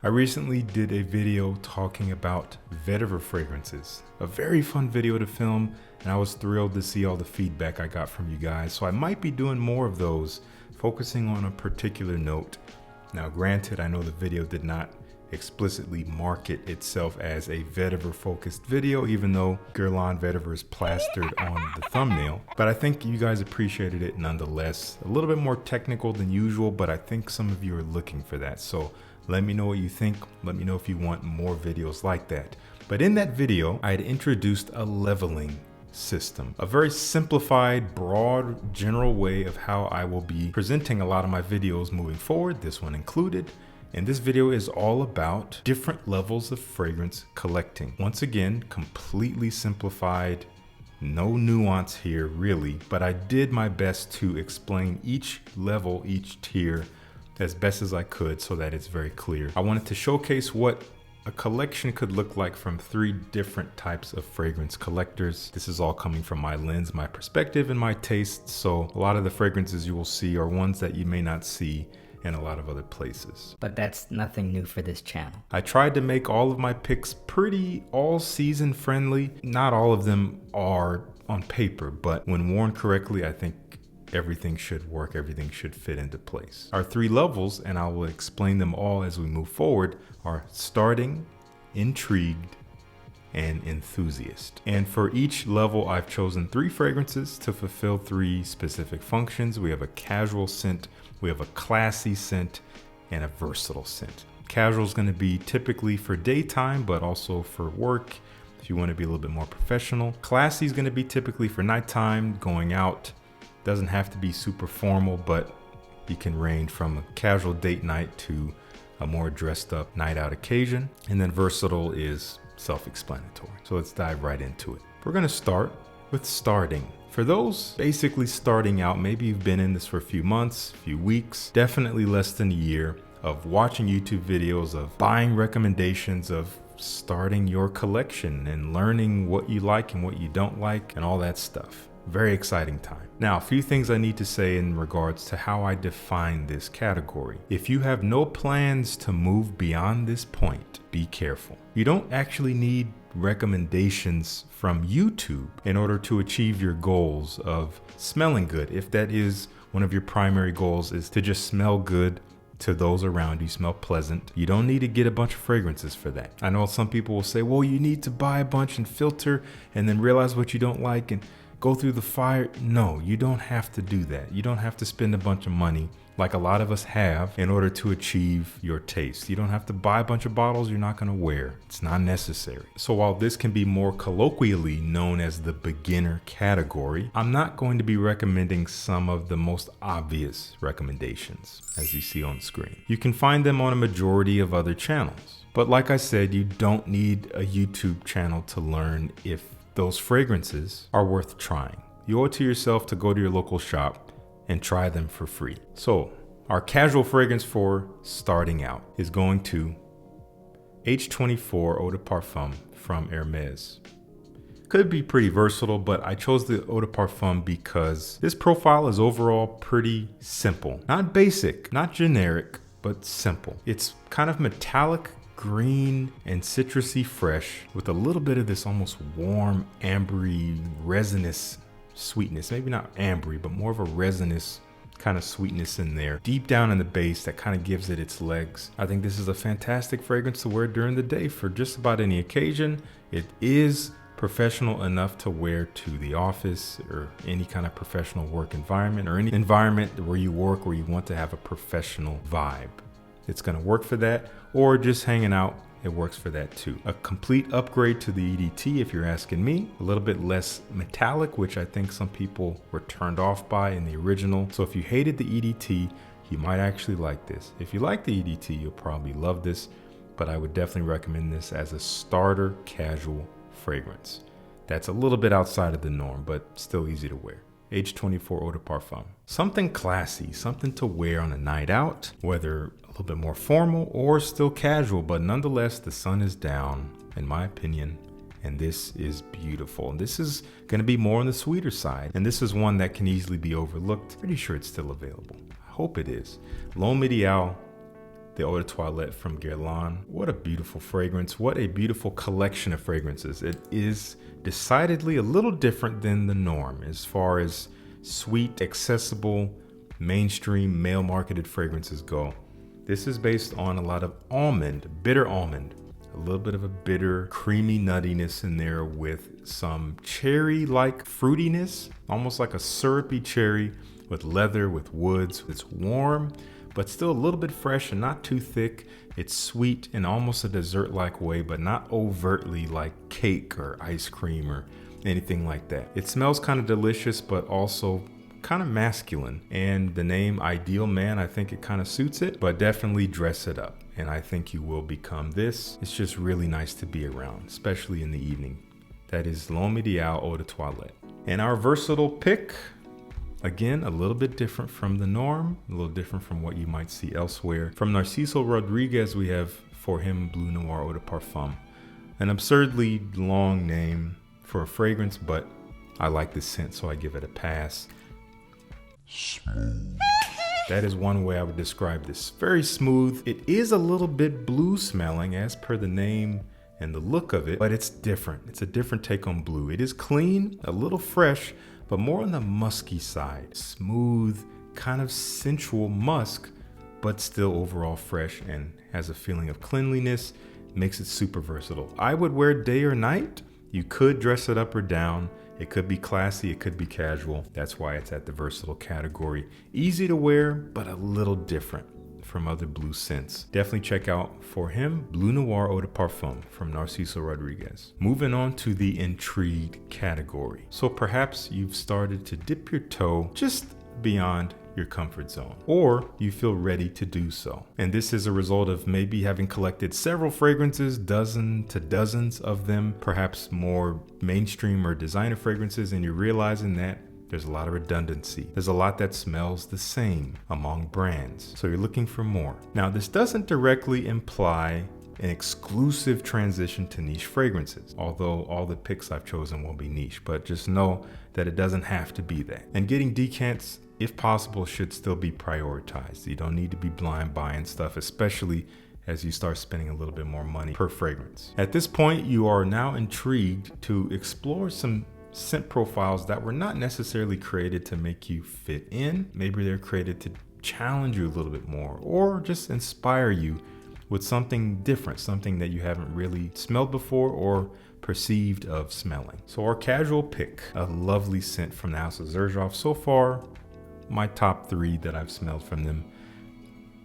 I recently did a video talking about vetiver fragrances. A very fun video to film, and I was thrilled to see all the feedback I got from you guys. So I might be doing more of those, focusing on a particular note. Now granted, I know the video did not explicitly market itself as a vetiver focused video, even though Guerlain vetiver is plastered on the thumbnail. But I think you guys appreciated it nonetheless. A little bit more technical than usual, but I think some of you are looking for that. So let me know what you think. Let me know if you want more videos like that. But in that video, I had introduced a leveling system, a very simplified, broad, general way of how I will be presenting a lot of my videos moving forward, this one included. And this video is all about different levels of fragrance collecting. Once again, completely simplified, no nuance here really, but I did my best to explain each level, each tier as best as I could so that it's very clear. I wanted to showcase what a collection could look like from 3 different types of fragrance collectors. This is all coming from my lens, my perspective, and my taste. So a lot of the fragrances you will see are ones that you may not see in a lot of other places. But that's nothing new for this channel. I tried to make all of my picks pretty all-season friendly. Not all of them are on paper, but when worn correctly, I think everything should work, everything should fit into place. Our 3 levels, and I will explain them all as we move forward, are starting, intrigued, and enthusiast. And for each level, I've chosen 3 fragrances to fulfill 3 specific functions. We have a casual scent, we have a classy scent, and a versatile scent. Casual is going to be typically for daytime, but also for work if you want to be a little bit more professional. Classy is going to be typically for nighttime, going out. Doesn't have to be super formal, but you can range from a casual date night to a more dressed up night out occasion. And then versatile is self-explanatory. So let's dive right into it. We're going to start with starting. For those basically starting out, maybe you've been in this for a few months, few weeks, definitely less than a year of watching YouTube videos, of buying recommendations, of starting your collection and learning what you like and what you don't like and all that stuff. Very exciting time. Now, a few things I need to say in regards to how I define this category. If you have no plans to move beyond this point, be careful. You don't actually need recommendations from YouTube in order to achieve your goals of smelling good. If that is one of your primary goals, is to just smell good to those around you, smell pleasant. You don't need to get a bunch of fragrances for that. I know some people will say, well, you need to buy a bunch and filter and then realize what you don't like and go through the fire. No, you don't have to do that. You don't have to spend a bunch of money like a lot of us have in order to achieve your taste. You don't have to buy a bunch of bottles you're not going to wear. It's not necessary. So while this can be more colloquially known as the beginner category, I'm not going to be recommending some of the most obvious recommendations as you see on the screen. You can find them on a majority of other channels. But like I said, you don't need a YouTube channel to learn if those fragrances are worth trying. You owe it to yourself to go to your local shop and try them for free. So our casual fragrance for starting out is going to H24 Eau de Parfum from Hermes. Could be pretty versatile, but I chose the Eau de Parfum because this profile is overall pretty simple. Not basic, not generic, but simple. It's kind of metallic green and citrusy fresh with a little bit of this almost warm, ambery, resinous sweetness. Maybe not ambery, but more of a resinous kind of sweetness in there. Deep down in the base that kind of gives it its legs. I think this is a fantastic fragrance to wear during the day for just about any occasion. It is professional enough to wear to the office or any kind of professional work environment or any environment where you work where you want to have a professional vibe. It's going to work for that, or just hanging out, it works for that too. A complete upgrade to the EDT if you're asking me. A little bit less metallic, which I think some people were turned off by in the original. So if you hated the EDT, you might actually like this. If you like the EDT, you'll probably love this, but I would definitely recommend this as a starter casual fragrance. That's a little bit outside of the norm, but still easy to wear. H24 Eau de Parfum. Something classy, something to wear on a night out, whether a little bit more formal or still casual, but nonetheless, the sun is down, in my opinion, and this is beautiful. And this is going to be more on the sweeter side, and this is one that can easily be overlooked. Pretty sure it's still available. I hope it is. L'Homme Ideal the Eau de Toilette from Guerlain. What a beautiful fragrance. What a beautiful collection of fragrances. It is decidedly a little different than the norm as far as sweet, accessible, mainstream, male marketed fragrances go. This is based on a lot of almond, bitter almond, a little bit of a bitter, creamy nuttiness in there with some cherry-like fruitiness, almost like a syrupy cherry with leather, with woods. It's warm, but still a little bit fresh and not too thick. It's sweet in almost a dessert-like way, but not overtly like cake or ice cream or anything like that. It smells kind of delicious, but also kind of masculine. And the name Ideal Man, I think it kind of suits it, but definitely dress it up. And I think you will become this. It's just really nice to be around, especially in the evening. That is L'Homme Ideal Eau de Toilette. And our versatile pick, again, a little bit different from the norm, a little different from what you might see elsewhere. From Narciso Rodriguez, we have for him Bleu Noir Eau de Parfum. An absurdly long name for a fragrance, but I like the scent, so I give it a pass. Smooth. That is one way I would describe this. Very smooth. It is a little bit blue smelling as per the name and the look of it, but it's different. It's a different take on blue. It is clean, a little fresh, but more on the musky side. Smooth, kind of sensual musk, but still overall fresh and has a feeling of cleanliness, makes it super versatile. I would wear it day or night. You could dress it up or down. It could be classy, it could be casual. That's why it's at the versatile category. Easy to wear, but a little different from other blue scents. Definitely check out for him Bleu Noir Eau de Parfum from Narciso Rodriguez. Moving on to the intrigued category. So perhaps you've started to dip your toe just beyond your comfort zone, or you feel ready to do so. And this is a result of maybe having collected several fragrances, dozens of them, perhaps more mainstream or designer fragrances, and you're realizing that there's a lot of redundancy. There's a lot that smells the same among brands. So you're looking for more. Now, this doesn't directly imply an exclusive transition to niche fragrances, although all the picks I've chosen will be niche, but just know that it doesn't have to be that. And getting decants, if possible, should still be prioritized. You don't need to be blind buying stuff, especially as you start spending a little bit more money per fragrance. At this point, you are now intrigued to explore some scent profiles that were not necessarily created to make you fit in. Maybe they're created to challenge you a little bit more, or just inspire you with something different, something that you haven't really smelled before or perceived of smelling. So our casual pick, a lovely scent from the House of Xerjoff. So far, my top 3 that I've smelled from them.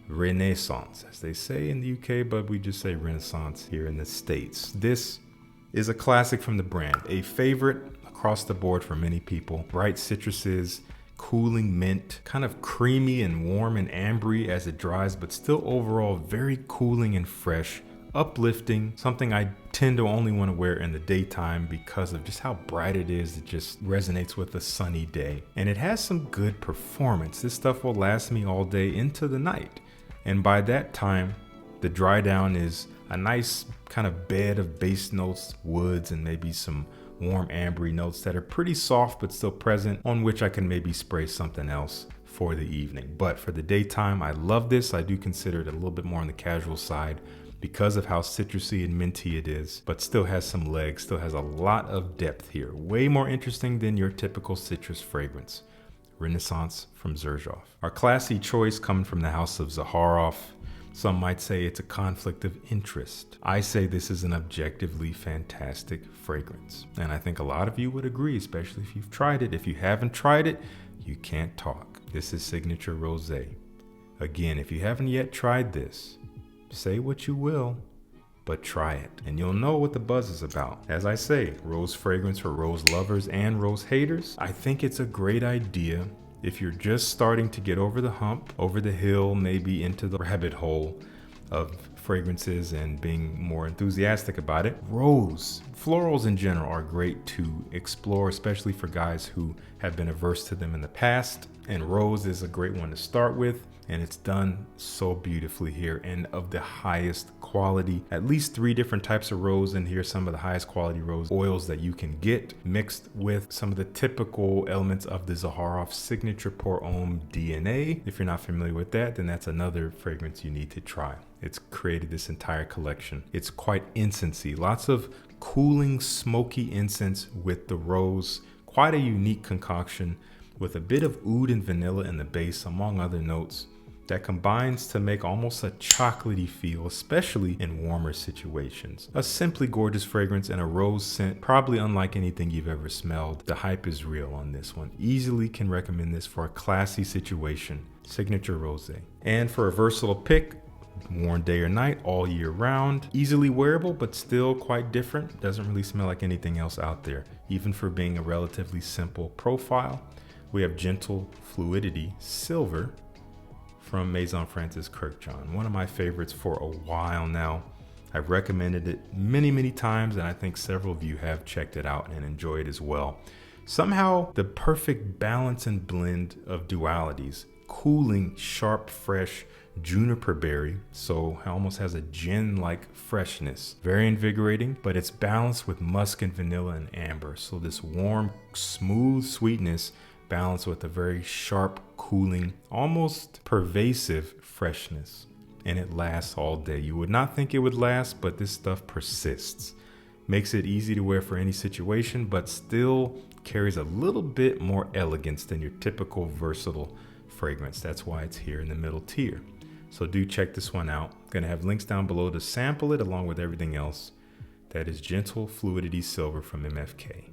Renaissance, as they say in the UK, but we just say Renaissance here in the States. This is a classic from the brand, a favorite across the board for many people. Bright citruses, cooling mint, kind of creamy and warm and ambery as it dries, but still overall very cooling and fresh, uplifting, something I tend to only want to wear in the daytime because of just how bright it is. It just resonates with a sunny day. And it has some good performance. This stuff will last me all day into the night. And by that time, the dry down is a nice kind of bed of base notes, woods, and maybe some warm ambery notes that are pretty soft but still present, on which I can maybe spray something else for the evening. But for the daytime, I love this. I do consider it a little bit more on the casual side because of how citrusy and minty it is, but still has some legs, still has a lot of depth here. Way more interesting than your typical citrus fragrance. Renaissance from Xerjoff. Our classy choice coming from the House of Zaharoff. Some might say it's a conflict of interest. I say this is an objectively fantastic fragrance. And I think a lot of you would agree, especially if you've tried it. If you haven't tried it, you can't talk. This is Signature Rosé. Again, if you haven't yet tried this, say what you will, but try it, and you'll know what the buzz is about. As I say, rose fragrance for rose lovers and rose haters. I think it's a great idea if you're just starting to get over the hump, over the hill, maybe into the rabbit hole of fragrances and being more enthusiastic about it. Rose. Florals in general are great to explore, especially for guys who have been averse to them in the past. And rose is a great one to start with. And it's done so beautifully here and of the highest quality. At least 3 different types of rose in here, some of the highest quality rose oils that you can get, mixed with some of the typical elements of the Zaharoff signature Pour Homme DNA. If you're not familiar with that, then that's another fragrance you need to try. It's created this entire collection. It's quite incensey, lots of cooling, smoky incense with the rose, quite a unique concoction with a bit of oud and vanilla in the base, among other notes, that combines to make almost a chocolatey feel, especially in warmer situations. A simply gorgeous fragrance and a rose scent, probably unlike anything you've ever smelled. The hype is real on this one. Easily can recommend this for a classy situation. Signature rosé. And for a versatile pick, worn day or night, all year round. Easily wearable, but still quite different. Doesn't really smell like anything else out there, even for being a relatively simple profile. We have Gentle Fluidity Silver from Maison Francis Kurkdjian. One of my favorites for a while now. I've recommended it many times, and I think several of you have checked it out and enjoyed it as well. Somehow the perfect balance and blend of dualities. Cooling, sharp, fresh juniper berry, so it almost has a gin-like freshness. Very invigorating, but it's balanced with musk and vanilla and amber. So this warm, smooth sweetness balanced with a very sharp, cooling, almost pervasive freshness. And it lasts all day. You would not think it would last, but this stuff persists. Makes it easy to wear for any situation, but still carries a little bit more elegance than your typical versatile fragrance. That's why it's here in the middle tier. So do check this one out. I'm gonna have links down below to sample it along with everything else. That is Gentle Fluidity Silver from MFK.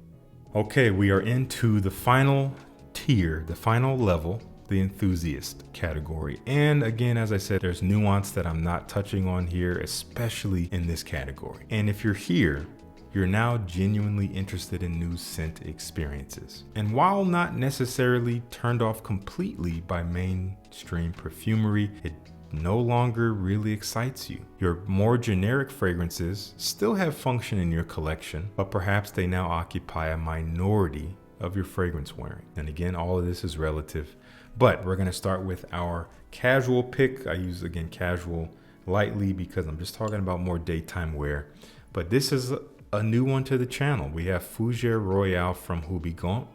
Okay, we are into the final tier, the final level, the enthusiast category. And again, as I said, there's nuance that I'm not touching on here, especially in this category. And if you're here, you're now genuinely interested in new scent experiences. And while not necessarily turned off completely by mainstream perfumery, it no longer really excites you. Your more generic fragrances still have function in your collection, but perhaps they now occupy a minority of your fragrance wearing. And again, all of this is relative, but we're gonna start with our casual pick. I use, again, casual lightly because I'm just talking about more daytime wear, but this is a new one to the channel. We have Fougère Royale from Houbigant.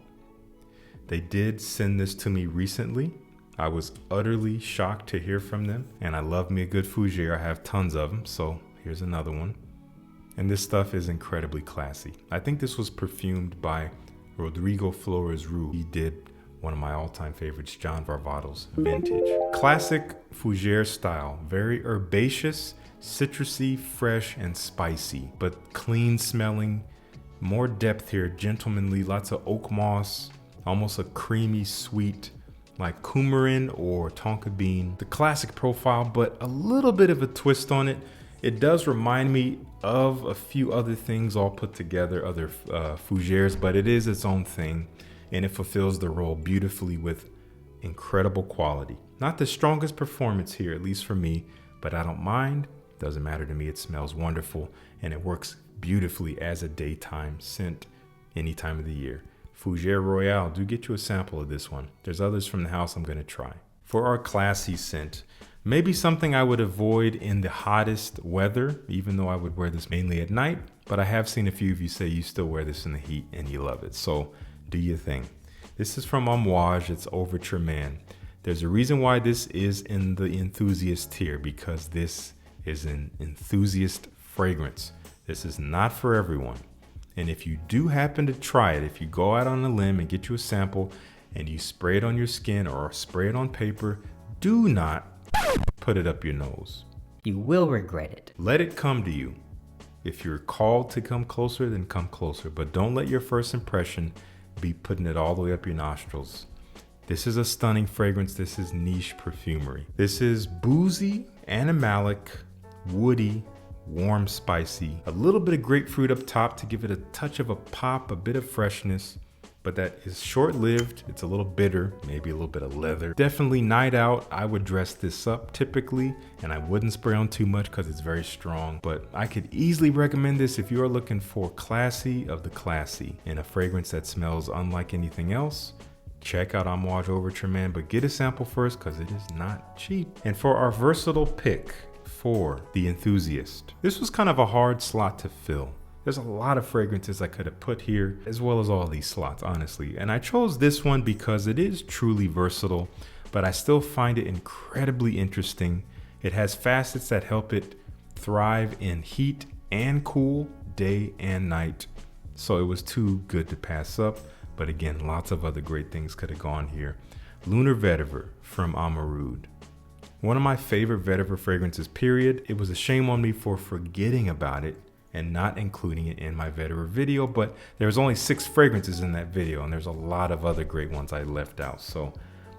They did send this to me recently. I was utterly shocked to hear from them, and I love me a good Fougère. I have tons of them, so here's another one. And this stuff is incredibly classy. I think this was perfumed by Rodrigo Flores Roux. He did one of my all-time favorites, John Varvatos Vintage. Classic Fougère style, very herbaceous, citrusy, fresh, and spicy, but clean smelling. More depth here, gentlemanly, lots of oak moss, almost a creamy, sweet, like coumarin or tonka bean. The classic profile, but a little bit of a twist on it. It does remind me of a few other things all put together, other fougères, but it is its own thing, and it fulfills the role beautifully with incredible quality. Not the strongest performance here, at least for me, but I don't mind. Doesn't matter to me. It smells wonderful, and it works beautifully as a daytime scent any time of the year. Fougère Royale, do get you a sample of this one. There's others from the house I'm gonna try. For our classy scent, maybe something I would avoid in the hottest weather, even though I would wear this mainly at night, but I have seen a few of you say you still wear this in the heat and you love it, so do your thing. This is from Amouage, it's Overture Man. There's a reason why this is in the enthusiast tier, because this is an enthusiast fragrance. This is not for everyone. And if you do happen to try it, if you go out on a limb and get you a sample and you spray it on your skin or spray it on paper, do not put it up your nose. You will regret it. Let it come to you. If you're called to come closer, then come closer. But don't let your first impression be putting it all the way up your nostrils. This is a stunning fragrance. This is niche perfumery. This is boozy, animalic, woody, warm, spicy, a little bit of grapefruit up top to give it a touch of a pop, a bit of freshness, but that is short-lived. It's a little bitter, maybe a little bit of leather. Definitely night out, I would dress this up typically, and I wouldn't spray on too much because it's very strong, but I could easily recommend this if you're looking for classy of the classy and a fragrance that smells unlike anything else. Check out Amouage Overture, man, but get a sample first because it is not cheap. And for our versatile pick for the Enthusiast, this was kind of a hard slot to fill. There's a lot of fragrances I could have put here, as well as all these slots, honestly. And I chose this one because it is truly versatile, but I still find it incredibly interesting. It has facets that help it thrive in heat and cool, day and night. So it was too good to pass up. But again, lots of other great things could have gone here. Lunar Vetiver from Amarud. One of my favorite vetiver fragrances, period. It was a shame on me for forgetting about it and not including it in my vetiver video, but there was only 6 fragrances in that video, and there's a lot of other great ones I left out. So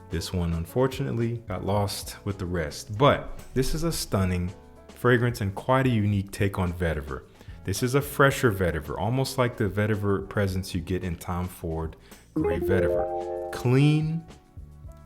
this one, unfortunately, got lost with the rest. But this is a stunning fragrance and quite a unique take on vetiver. This is a fresher vetiver, almost like the vetiver presence you get in Tom Ford Gray Vetiver. Clean,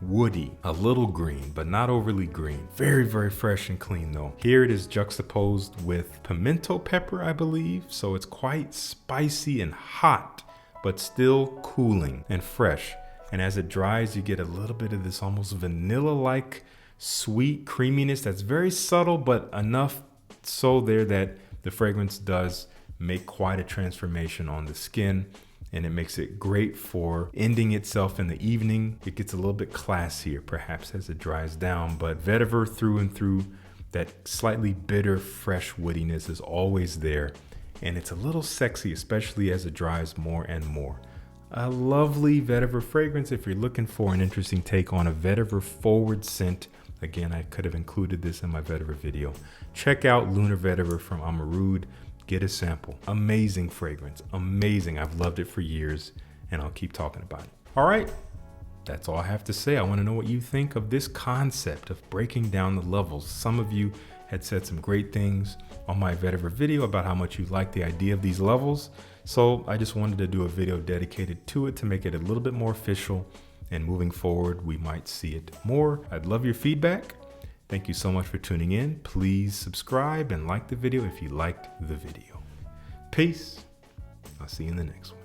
woody, a little green, but not overly green. Very, very fresh and clean though. Here it is juxtaposed with pimento pepper, I believe. So it's quite spicy and hot, but still cooling and fresh. And as it dries, you get a little bit of this almost vanilla-like sweet creaminess that's very subtle, but enough so there that the fragrance does make quite a transformation on the skin. And it makes it great for ending itself in the evening. It gets a little bit classier perhaps as it dries down, but vetiver through and through, that slightly bitter, fresh woodiness is always there. And it's a little sexy, especially as it dries more and more. A lovely vetiver fragrance if you're looking for an interesting take on a vetiver forward scent. Again, I could have included this in my vetiver video. Check out Lunar Vetiver from Amarud. Get a sample. Amazing fragrance, amazing. I've loved it for years and I'll keep talking about it. All right, that's all I have to say. I want to know what you think of this concept of breaking down the levels. Some of you had said some great things on my vetiver video about how much you like the idea of these levels. So I just wanted to do a video dedicated to it to make it a little bit more official, and moving forward, we might see it more. I'd love your feedback. Thank you so much for tuning in. Please subscribe and like the video if you liked the video. Peace. I'll see you in the next one.